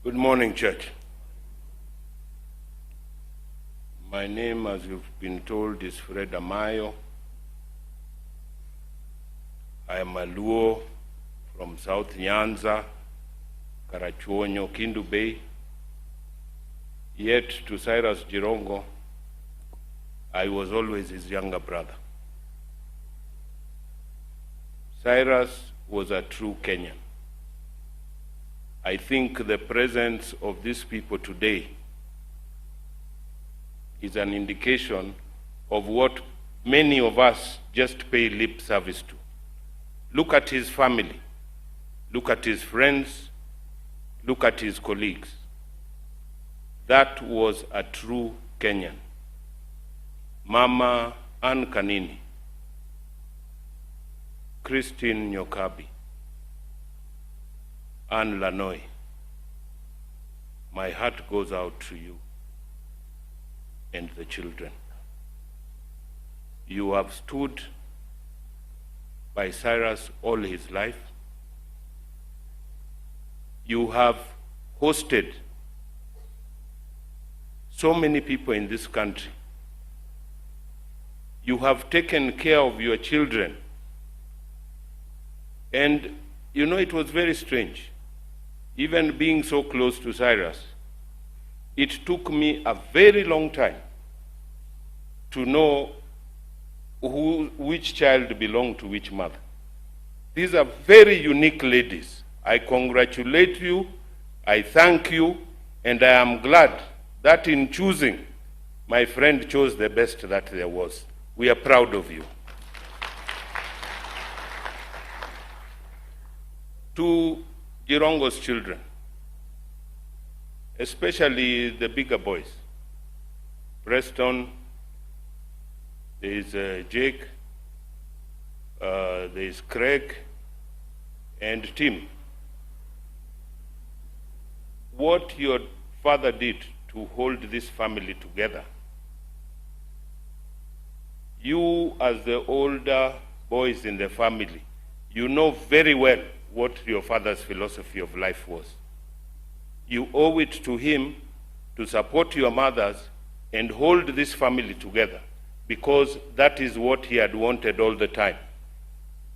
Good morning, church. My name, as you've been told, is Fred Amayo. I am a Luo from South Nyanza, Karachuonyo, Kindu Bay. Yet to Cyrus Jirongo, I was always his younger brother. Cyrus was a true Kenyan. I think the presence of these people today is an indication of what many of us just pay lip service to. Look at his family, look at his friends, look at his colleagues. That was a true Kenyan. Mama Ann Kanini, Christine Nyokabi, Ann Lanoi, my heart goes out to you and the children. You have stood by Cyrus all his life. You have hosted so many people in this country. You have taken care of your children. And you know, it was very strange. Even being so close to Cyrus, it took me a very long time to know which child belonged to which mother. These are very unique ladies. I congratulate you, I thank you, and I am glad that in choosing, my friend chose the best that there was. We are proud of you. To JIRONGO'S children, especially the bigger boys, Preston, there is Jake, there is Craig, and Tim. What your father did to hold this family together, you as the older boys in the family, you know very well what your father's philosophy of life was. You owe it to him to support your mothers and hold this family together, because that is what he had wanted all the time.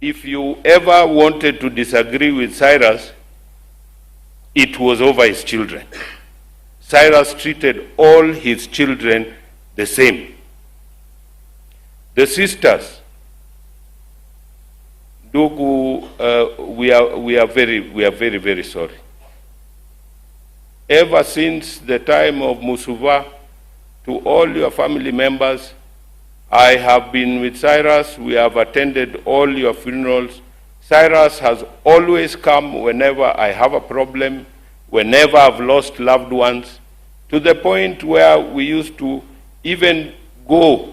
If you ever wanted to disagree with Cyrus, it was over his children. Cyrus treated all his children the same. The sisters, Ndugu, we are very, very sorry. Ever since the time of Musuva, to all your family members, I have been with Cyrus. We have attended all your funerals. Cyrus has always come whenever I have a problem, whenever I've lost loved ones, to the point where we used to even go.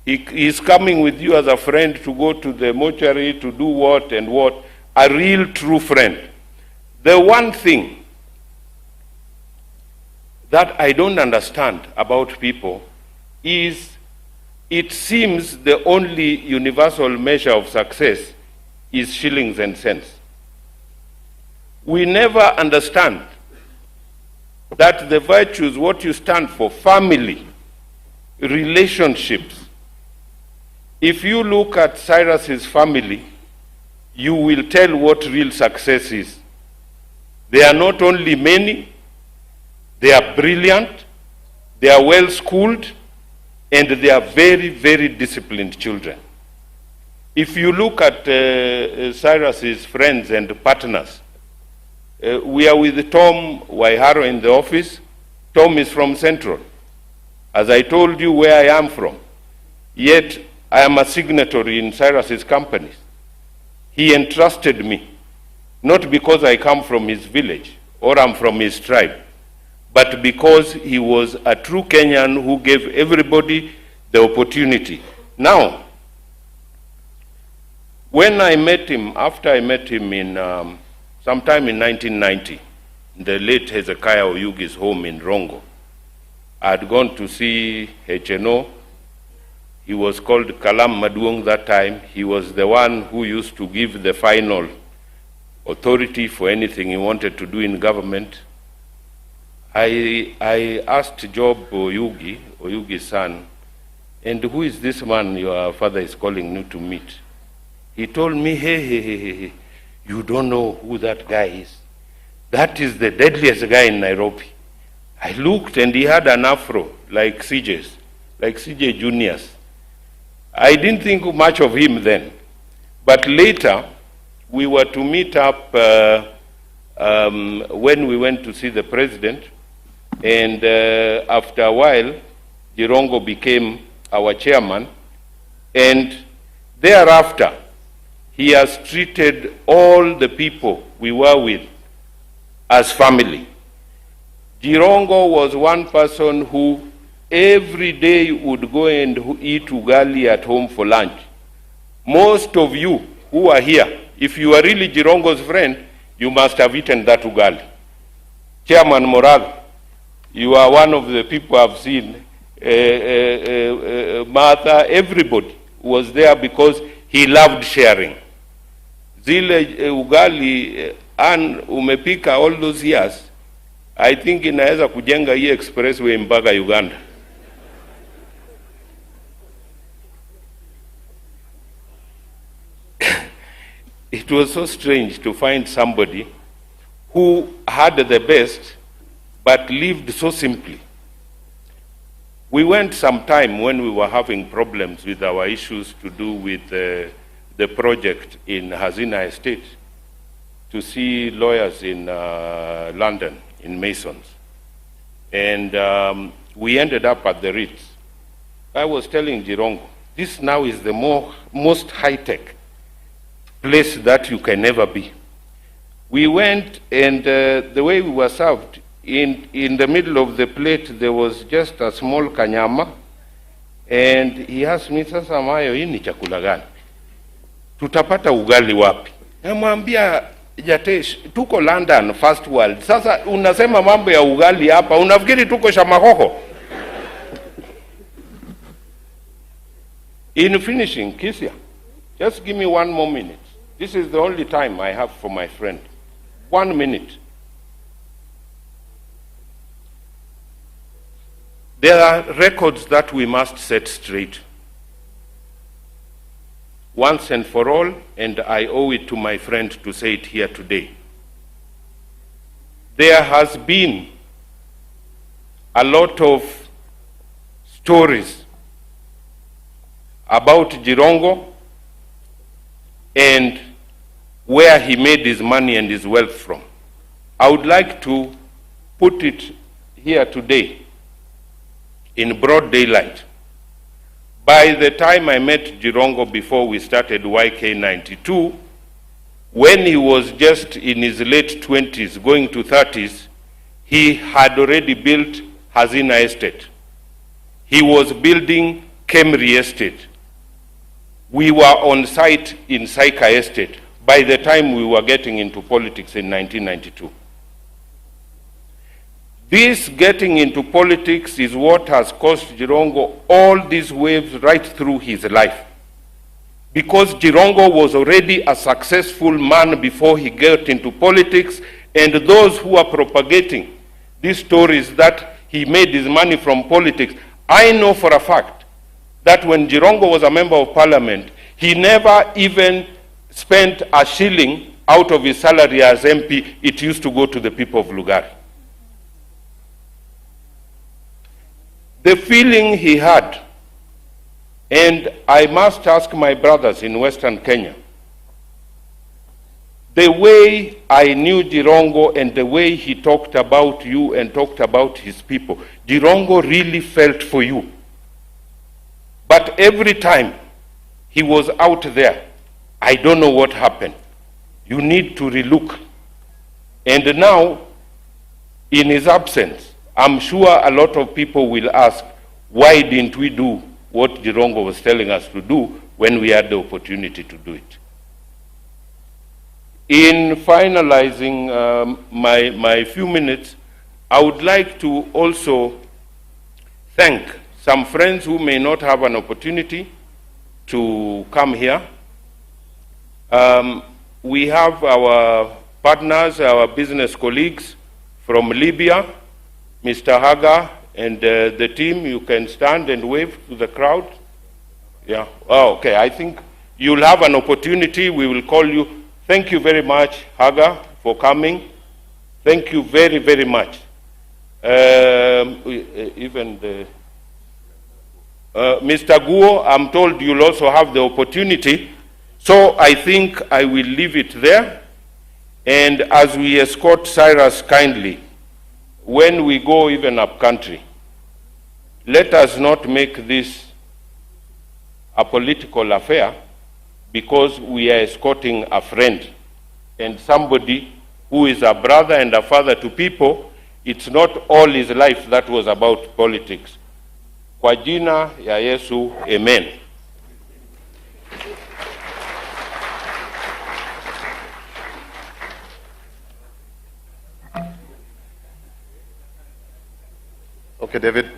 He's coming with you as a friend to go to the mortuary to do what and what. A real true friend. The one thing that I don't understand about people is it seems the only universal measure of success is shillings and cents. We never understand that the virtues, what you stand for, family, relationships. If you look at Cyrus's family, you will tell what real success is. They are not only many, they are brilliant, they are well-schooled, and they are very, very disciplined children. If you look at Cyrus's friends and partners, we are with Tom Waiharo in the office. Tom is from Central. As I told you where I am from, yet I am a signatory in Cyrus's companies. He entrusted me, not because I come from his village or I'm from his tribe, but because he was a true Kenyan who gave everybody the opportunity. Now, when I met him, after I met him in sometime in 1990, in the late Hezekiah Oyugi's home in Rongo, I had gone to see HNO. He was called Kalam Maduong that time. He was the one who used to give the final authority for anything he wanted to do in government. I asked Job Oyugi's son, and who is this man your father is calling you to meet? He told me, hey, you don't know who that guy is. That is the deadliest guy in Nairobi. I looked and he had an afro like CJ's, like CJ Junior's. I didn't think much of him then. But later, we were to meet up when we went to see the president. And after a while, Jirongo became our chairman. And thereafter, he has treated all the people we were with as family. Jirongo was one person who every day would go and eat ugali at home for lunch. Most of you who are here, if you are really Jirongo's friend, you must have eaten that ugali. Chairman Moral, you are one of the people I've seen. Martha, everybody was there because he loved sharing. Zile ugali umepika all those years, I think inaweza kujenga hii expressway mpaka Uganda. It was so strange to find somebody who had the best but lived so simply. We went some time when we were having problems with our issues to do with the project in Hazina Estate to see lawyers in London, in Masons. And we ended up at the Ritz. I was telling Jirongo, this now is the most high-tech place that you can ever be. We went, and the way we were served, in the middle of the plate, there was just a small kanyama, and he asked me, sasa mayo, hii ni chakula gani? Tutapata ugali wapi? Namwambia, Jatesh, tuko London, first world. Sasa unasema mambo ya ugali hapa, unafikiri tuko Shamahoho? In finishing, Kisia, just give me 1 more minute. This is the only time I have for my friend. 1 minute. There are records that we must set straight once and for all, and I owe it to my friend to say it here today. There has been a lot of stories about Jirongo and where he made his money and his wealth from. I would like to put it here today in broad daylight. By the time I met Jirongo before we started YK92, when he was just in his late 20s, going to 30s, he had already built Hazina Estate. He was building Kemri Estate. We were on site in Saika Estate by the time we were getting into politics in 1992. This getting into politics is what has cost Jirongo all these waves right through his life. Because Jirongo was already a successful man before he got into politics, and those who are propagating these stories that he made his money from politics, I know for a fact that when Jirongo was a member of parliament, he never even spent a shilling out of his salary as MP. It used to go to the people of Lugari. The feeling he had, and I must ask my brothers in Western Kenya, the way I knew Jirongo and the way he talked about you and talked about his people, Jirongo really felt for you. But every time he was out there, I don't know what happened. You need to relook. And now, in his absence, I'm sure a lot of people will ask, why didn't we do what Jirongo was telling us to do when we had the opportunity to do it? In finalizing my few minutes, I would like to also thank some friends who may not have an opportunity to come here. We have our partners, our business colleagues from Libya, Mr. Haga and the team, you can stand and wave to the crowd. Yeah. Oh, okay. I think you'll have an opportunity. We will call you. Thank you very much, Haga, for coming. Thank you very, very much. Even the Mr. Guo, I'm told you'll also have the opportunity. So I think I will leave it there. And as we escort Cyrus kindly, when we go even up country, let us not make this a political affair, because we are escorting a friend and somebody who is a brother and a father to people. It's not all his life that was about politics. Kwa jina ya Yesu, amen. Okay, David.